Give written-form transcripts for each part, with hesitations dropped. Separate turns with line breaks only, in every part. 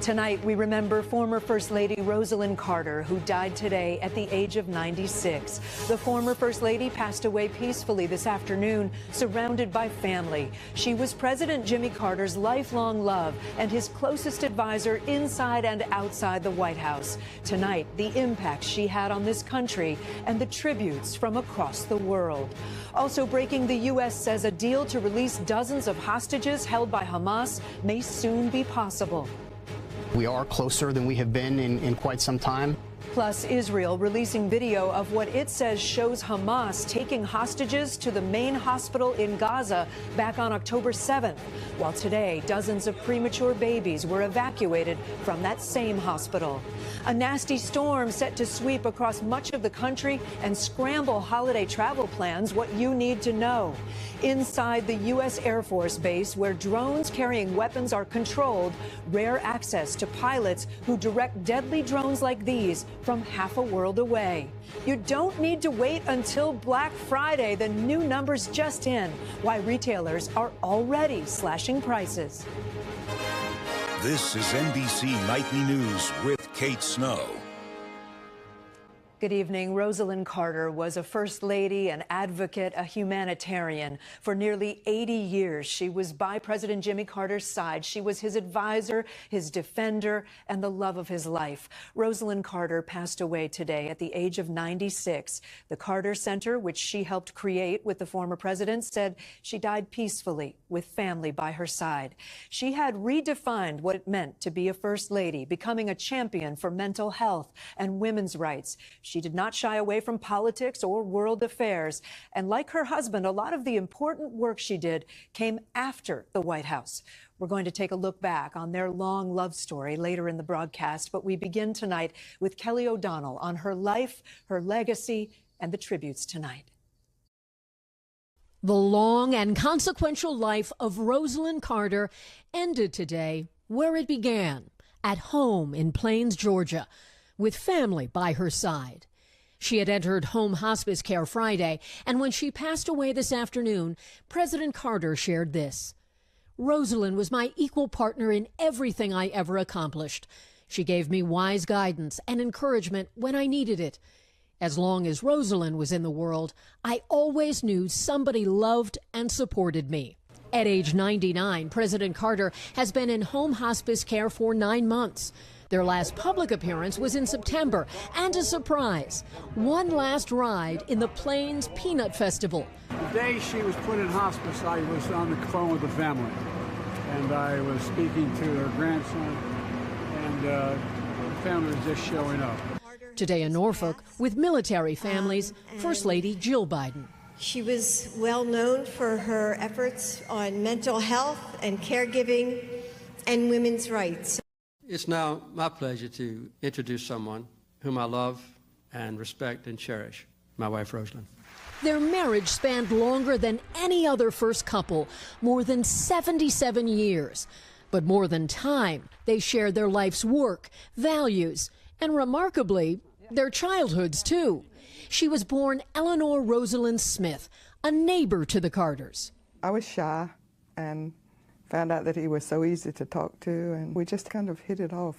Tonight, we remember former First Lady Rosalynn Carter, who died today at the age of 96. The former First Lady passed away peacefully this afternoon, surrounded by family. She was President Jimmy Carter's lifelong love and his closest advisor inside and outside the White House. Tonight, the impact she had on this country and the tributes from across the world. Also breaking, the U.S. says a deal to release dozens of hostages held by Hamas may soon be possible.
We are closer than we have been in quite some time.
Plus, Israel releasing video of what it says shows Hamas taking hostages to the main hospital in Gaza back on October 7th, while today dozens of premature babies were evacuated from that same hospital. A nasty storm set to sweep across much of the country and scramble holiday travel plans. What you need to know. Inside the U.S. Air Force Base, where drones carrying weapons are controlled, rare access to pilots who direct deadly drones like these from half a world away. You don't need to wait until Black Friday. The new numbers just in. Why retailers are already slashing prices.
This is NBC Nightly News with Kate Snow.
Good evening. Rosalynn Carter was a First Lady, an advocate, a humanitarian. For nearly 80 years, she was by President Jimmy Carter's side. She was his advisor, his defender, and the love of his life. Rosalynn Carter passed away today at the age of 96. The Carter Center, which she helped create with the former president, said she died peacefully with family by her side. She had redefined what it meant to be a First Lady, becoming a champion for mental health and women's rights. She did not shy away from politics or world affairs. And like her husband, a lot of the important work she did came after the White House. We're going to take a look back on their long love story later in the broadcast, but we begin tonight with Kelly O'Donnell on her life, her legacy, and the tributes tonight.
The long and consequential life of Rosalynn Carter ended today where it began, at home in Plains, Georgia, with family by her side. She had entered home hospice care Friday, and when she passed away this afternoon, President Carter shared this. Rosalynn was my equal partner in everything I ever accomplished. She gave me wise guidance and encouragement when I needed it. As long as Rosalynn was in the world, I always knew somebody loved and supported me. At age 99, President Carter has been in home hospice care for 9 months. Their last public appearance was in September, and a surprise, one last ride in the Plains Peanut Festival.
The day she was put in hospice, I was on the phone with the family, and I was speaking to her grandson, and the family was just showing up.
Today in Norfolk, with military families, First Lady Jill Biden.
She was well known for her efforts on mental health and caregiving and women's rights.
It's now my pleasure to introduce someone whom I love and respect and cherish, my wife, Rosalynn.
Their marriage spanned longer than any other first couple, more than 77 years. But more than time, they shared their life's work, values, and remarkably, their childhoods, too. She was born Eleanor Rosalynn Smith, a neighbor to the Carters.
I was shy and found out that he was so easy to talk to, and we just kind of hit it off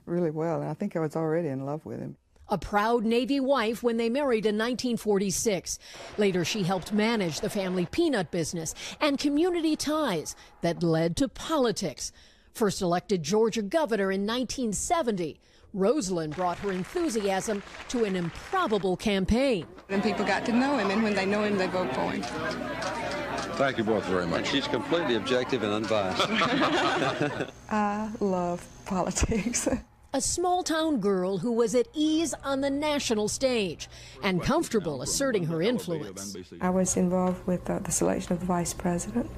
really well. And I think I was already in love with him.
A proud Navy wife when they married in 1946. Later, she helped manage the family peanut business and community ties that led to politics. First elected Georgia governor in 1970, Rosalynn brought her enthusiasm to an improbable campaign.
And people got to know him, and when they know him, they vote for him.
Thank you both very much.
She's completely objective and unbiased.
I love politics.
A small-town girl who was at ease on the national stage and comfortable asserting her influence.
I was involved with the selection of the vice president.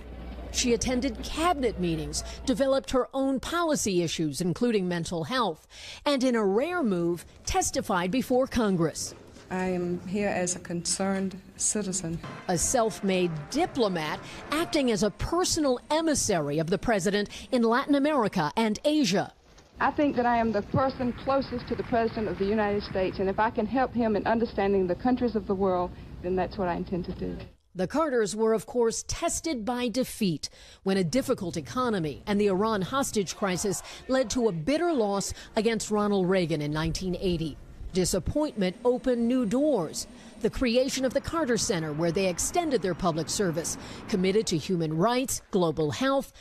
She attended cabinet meetings, developed her own policy issues, including mental health, and in a rare move, testified before Congress.
I am here as a concerned citizen.
A self-made diplomat acting as a personal emissary of the president in Latin America and Asia.
I think that I am the person closest to the President of the United States, and if I can help him in understanding the countries of the world, then that's what I intend to do.
The Carters were, of course, tested by defeat when a difficult economy and the Iran hostage crisis led to a bitter loss against Ronald Reagan in 1980. Disappointment opened new doors. The creation of the Carter Center, where they extended their public service, committed to human rights, global health,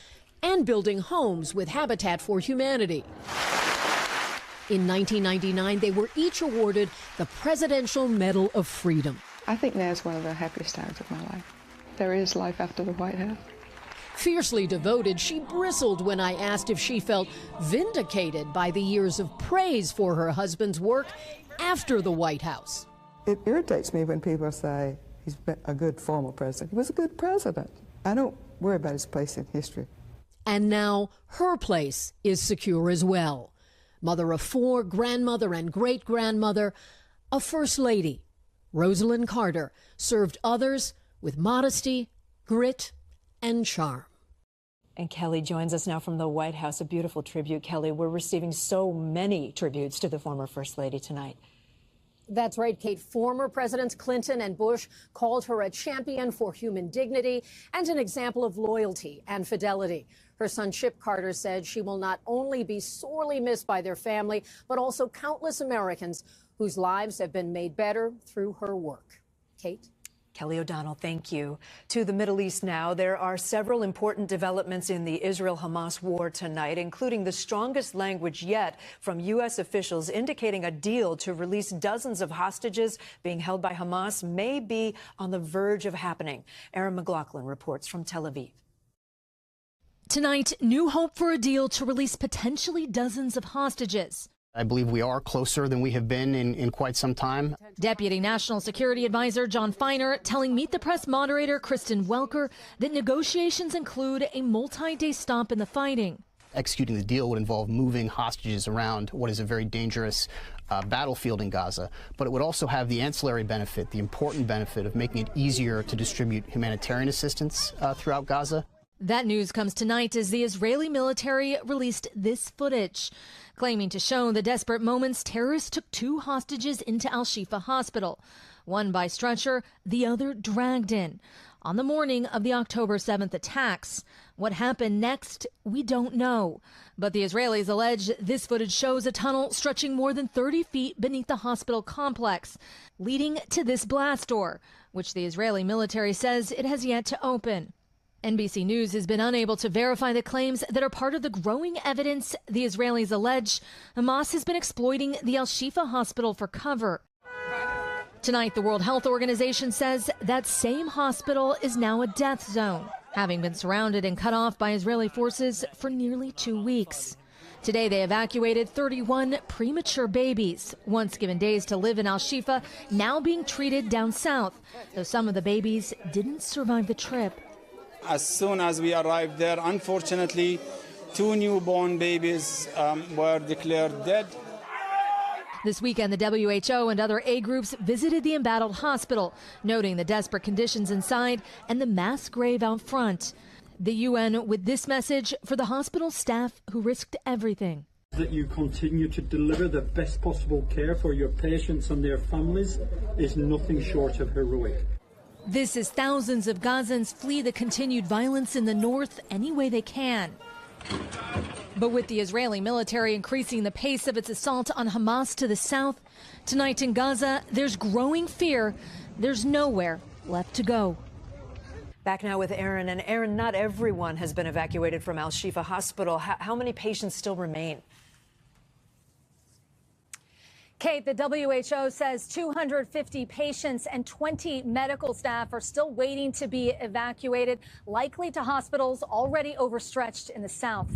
and building homes with Habitat for Humanity. In 1999, they were each awarded the Presidential Medal of Freedom.
I think now is one of the happiest times of my life. There is life after the White House.
Fiercely devoted, she bristled when I asked if she felt vindicated by the years of praise for her husband's work after the White House.
It irritates me when people say he's been a good former president. He was a good president. I don't worry about his place in history.
And now her place is secure as well. Mother of 4, grandmother and great-grandmother, a first lady. Rosalynn Carter served others with modesty, grit, and charm.
And Kelly joins us now from the White House. A beautiful tribute, Kelly. We're receiving so many tributes to the former First Lady tonight.
That's right, Kate. Former Presidents Clinton and Bush called her a champion for human dignity and an example of loyalty and fidelity. Her son Chip Carter said she will not only be sorely missed by their family, but also countless Americans whose lives have been made better through her work. Kate?
Kelly O'Donnell, thank you. To the Middle East now. There are several important developments in the Israel-Hamas war tonight, including the strongest language yet from U.S. officials indicating a deal to release dozens of hostages being held by Hamas may be on the verge of happening. Erin McLaughlin reports from Tel Aviv.
Tonight, new hope for a deal to release potentially dozens of hostages.
I believe we are closer than we have been in quite some time.
Deputy National Security Advisor John Feiner telling Meet the Press moderator Kristen Welker that negotiations include a multi-day stop in the fighting.
Executing the deal would involve moving hostages around what is a very dangerous battlefield in Gaza, but it would also have the ancillary benefit, the important benefit of making it easier to distribute humanitarian assistance throughout Gaza.
That news comes tonight as the Israeli military released this footage, claiming to show the desperate moments terrorists took 2 hostages into Al-Shifa hospital, one by stretcher, the other dragged in, on the morning of the October 7th attacks. What happened next, we don't know. But the Israelis allege this footage shows a tunnel stretching more than 30 feet beneath the hospital complex, leading to this blast door, which the Israeli military says it has yet to open. NBC News has been unable to verify the claims that are part of the growing evidence the Israelis allege Hamas has been exploiting the Al-Shifa hospital for cover. Tonight, the World Health Organization says that same hospital is now a death zone, having been surrounded and cut off by Israeli forces for nearly 2 weeks. Today, they evacuated 31 premature babies, once given days to live in Al-Shifa, now being treated down south, though some of the babies didn't survive the trip.
As soon as we arrived there, unfortunately, 2 newborn babies were declared dead.
This weekend, the WHO and other aid groups visited the embattled hospital, noting the desperate conditions inside and the mass grave out front. The UN with this message for the hospital staff who risked everything.
That you continue to deliver the best possible care for your patients and their families is nothing short of heroic.
This as thousands of Gazans flee the continued violence in the north any way they can. But with the Israeli military increasing the pace of its assault on Hamas to the south, tonight in Gaza, there's growing fear there's nowhere left to go.
Back now with Erin. And Erin, not everyone has been evacuated from Al-Shifa Hospital. How many patients still remain?
Kate, the WHO says 250 patients and 20 medical staff are still waiting to be evacuated, likely to hospitals already overstretched in the south.